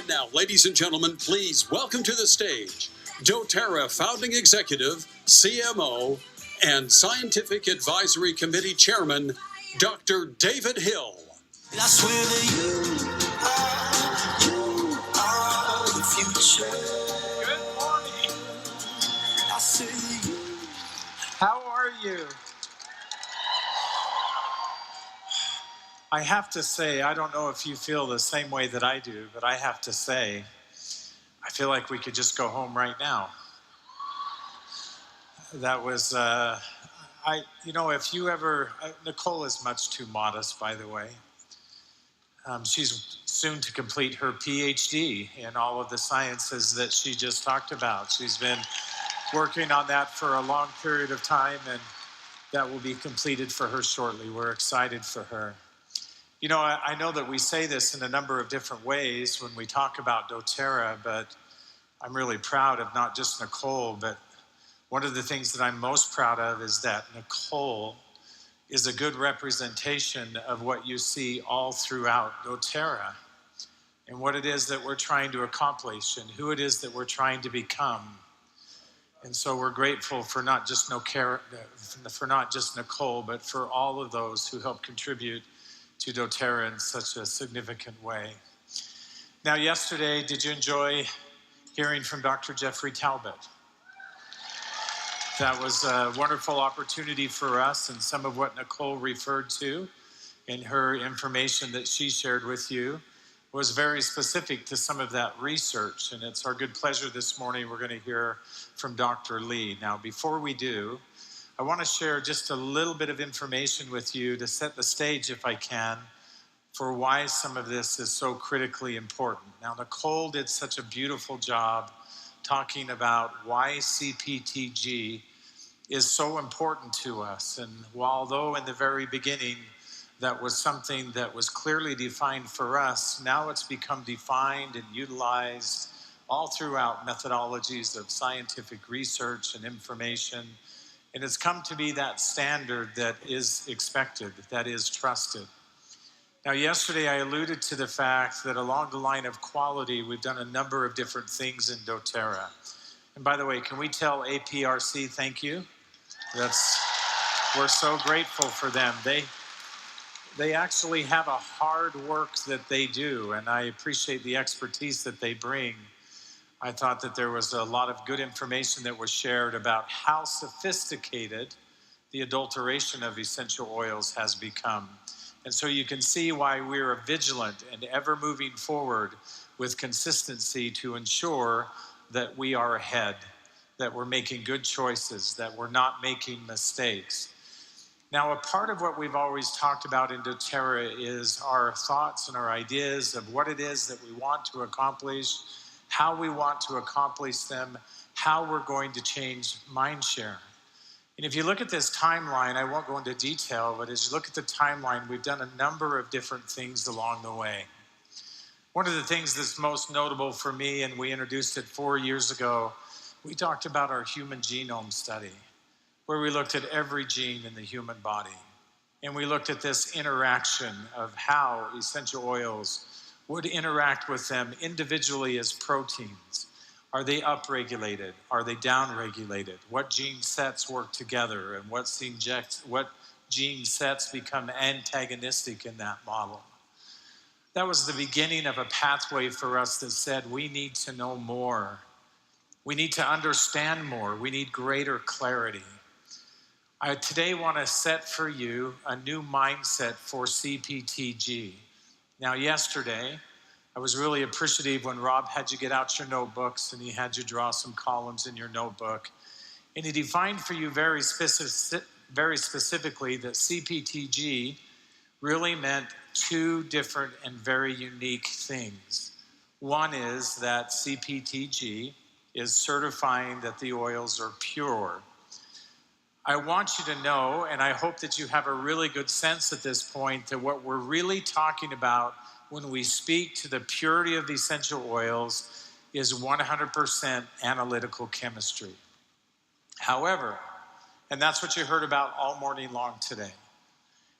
And now, ladies and gentlemen, please welcome to the stage dōTERRA founding executive, CMO, and Scientific Advisory Committee Chairman, Dr. David Hill. I swear that you are the future. Good morning. I see you. How are you? I have to say, I don't know if you feel the same way that I do, but I have to say, I feel like we could just go home right now. That was, if you ever, Nicole is much too modest, by the way. She's soon to complete her PhD in all of the sciences that she just talked about. She's been working on that for a long period of time, and that will be completed for her shortly. We're excited for her. You know, I know that we say this in a number of different ways when we talk about dōTERRA, but I'm really proud of not just Nicole, but one of the things that I'm most proud of is that Nicole is a good representation of what you see all throughout dōTERRA and what it is that we're trying to accomplish and who it is that we're trying to become. And so we're grateful for not just Nicole, but for all of those who help contribute to dōTERRA in such a significant way. Now, yesterday, did you enjoy hearing from Dr. Jeffrey Talbot? That was a wonderful opportunity for us, and some of what Nicole referred to in her information that she shared with you was very specific to some of that research. And it's our good pleasure this morning we're going to hear from Dr. Lee. Now, before we do, I want to share just a little bit of information with you to set the stage, if I can, for why some of this is so critically important. Now, Nicole did such a beautiful job talking about why CPTG is so important to us. And although in the very beginning that was something that was clearly defined for us, now it's become defined and utilized all throughout methodologies of scientific research and information. And it's come to be that standard that is expected, that is trusted. Now, yesterday I alluded to the fact that along the line of quality, we've done a number of different things in dōTERRA. And by the way, can we tell APRC thank you? We're so grateful for them. They actually have a hard work that they do, and I appreciate the expertise that they bring. I thought that there was a lot of good information that was shared about how sophisticated the adulteration of essential oils has become. And so you can see why we're vigilant and ever moving forward with consistency to ensure that we are ahead, that we're making good choices, that we're not making mistakes. Now, a part of what we've always talked about in dōTERRA is our thoughts and our ideas of what it is that we want to accomplish, how we want to accomplish them, how we're going to change mind share. And if you look at this timeline, I won't go into detail, but as you look at the timeline, we've done a number of different things along the way. One of the things that's most notable for me, and we introduced it 4 years ago, we talked about our human genome study, where we looked at every gene in the human body. And we looked at this interaction of how essential oils would interact with them individually as proteins. Are they upregulated? Are they downregulated? What gene sets work together and what gene sets become antagonistic in that model? That was the beginning of a pathway for us that said we need to know more. We need to understand more. We need greater clarity. I today want to set for you a new mindset for CPTG. Now, yesterday, I was really appreciative when Rob had you get out your notebooks and he had you draw some columns in your notebook. And he defined for you very specifically that CPTG really meant two different and very unique things. One is that CPTG is certifying that the oils are pure. I want you to know, and I hope that you have a really good sense at this point, that what we're really talking about when we speak to the purity of the essential oils is 100% analytical chemistry. However, and that's what you heard about all morning long today,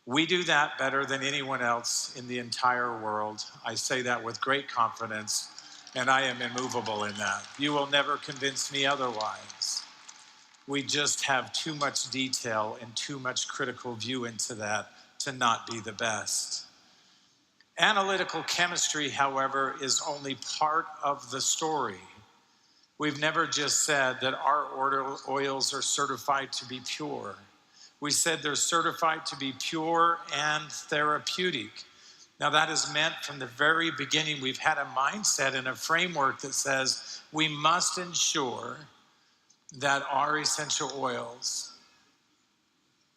we do that better than anyone else in the entire world. I say that with great confidence. And I am immovable in that. You will never convince me otherwise. We just have too much detail and too much critical view into that to not be the best. Analytical chemistry, however, is only part of the story. We've never just said that our oils are certified to be pure. We said they're certified to be pure and therapeutic. Now, that is meant from the very beginning. We've had a mindset and a framework that says we must ensure that our essential oils,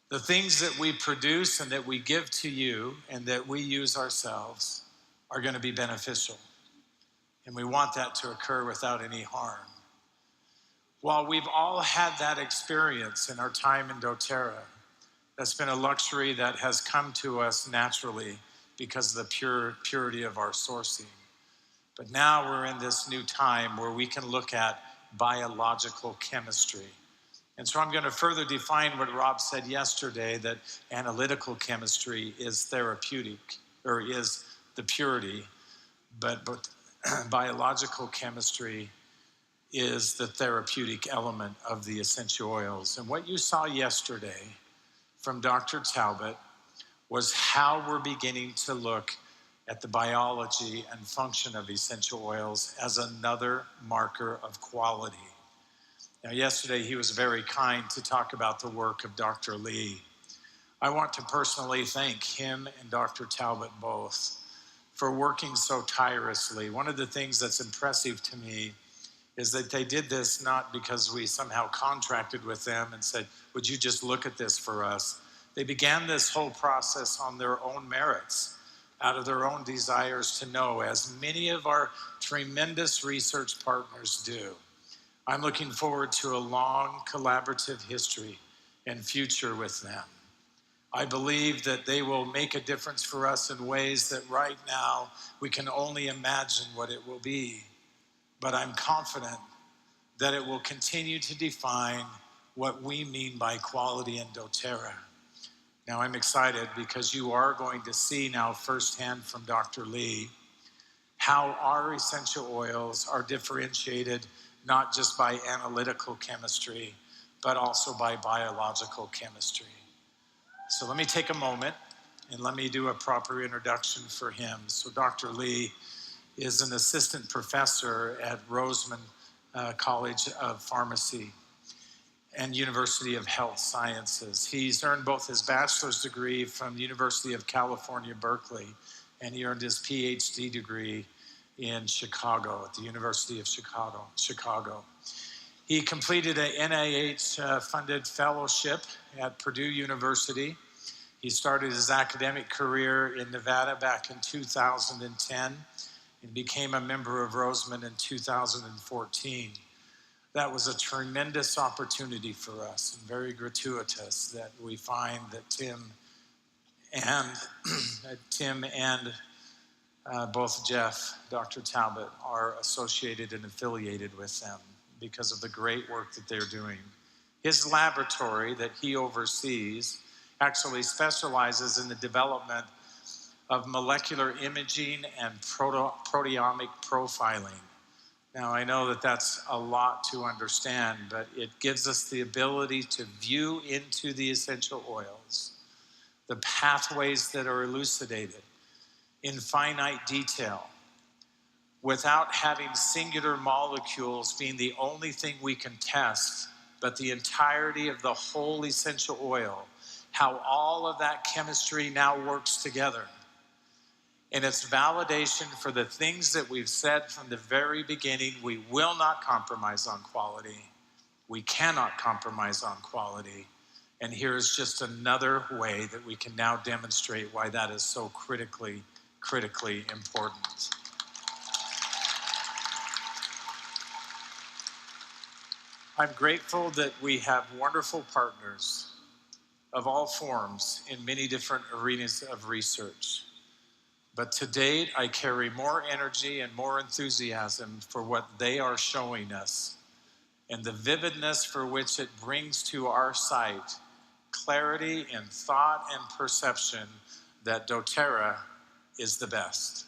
the things that we produce and that we give to you and that we use ourselves, are going to be beneficial. And we want that to occur without any harm. While we've all had that experience in our time in dōTERRA, that's been a luxury that has come to us naturally because of the purity of our sourcing. But now we're in this new time where we can look at biological chemistry. And so I'm going to further define what Rob said yesterday, that analytical chemistry is therapeutic, or is the purity, but biological chemistry is the therapeutic element of the essential oils. And what you saw yesterday from Dr. Talbot was how we're beginning to look at the biology and function of essential oils as another marker of quality. Now, yesterday he was very kind to talk about the work of Dr. Lee. I want to personally thank him and Dr. Talbot both for working so tirelessly. One of the things that's impressive to me is that they did this not because we somehow contracted with them and said, would you just look at this for us? They began this whole process on their own merits, out of their own desires to know, as many of our tremendous research partners do. I'm looking forward to a long collaborative history and future with them. I believe that they will make a difference for us in ways that right now we can only imagine what it will be. But I'm confident that it will continue to define what we mean by quality in dōTERRA. Now, I'm excited because you are going to see now firsthand from Dr. Lee how our essential oils are differentiated not just by analytical chemistry, but also by biological chemistry. So let me take a moment and let me do a proper introduction for him. So Dr. Lee is an assistant professor at Roseman College of Pharmacy and University of Health Sciences. He's earned both his bachelor's degree from the University of California, Berkeley, and he earned his PhD degree in Chicago, at the University of Chicago. He completed a NIH-funded fellowship at Purdue University. He started his academic career in Nevada back in 2010 and became a member of Roseman in 2014. That was a tremendous opportunity for us and very gratuitous that we find that Tim and both Jeff, Dr. Talbot, are associated and affiliated with them because of the great work that they're doing. His laboratory that he oversees actually specializes in the development of molecular imaging and proteomic profiling. Now, I know that that's a lot to understand, but it gives us the ability to view into the essential oils, the pathways that are elucidated in finite detail, without having singular molecules being the only thing we can test, but the entirety of the whole essential oil, how all of that chemistry now works together. And it's validation for the things that we've said from the very beginning. We will not compromise on quality. We cannot compromise on quality. And here's just another way that we can now demonstrate why that is so critically important. I'm grateful that we have wonderful partners of all forms in many different arenas of research. But to date, I carry more energy and more enthusiasm for what they are showing us and the vividness for which it brings to our sight clarity in thought and perception that dōTERRA is the best.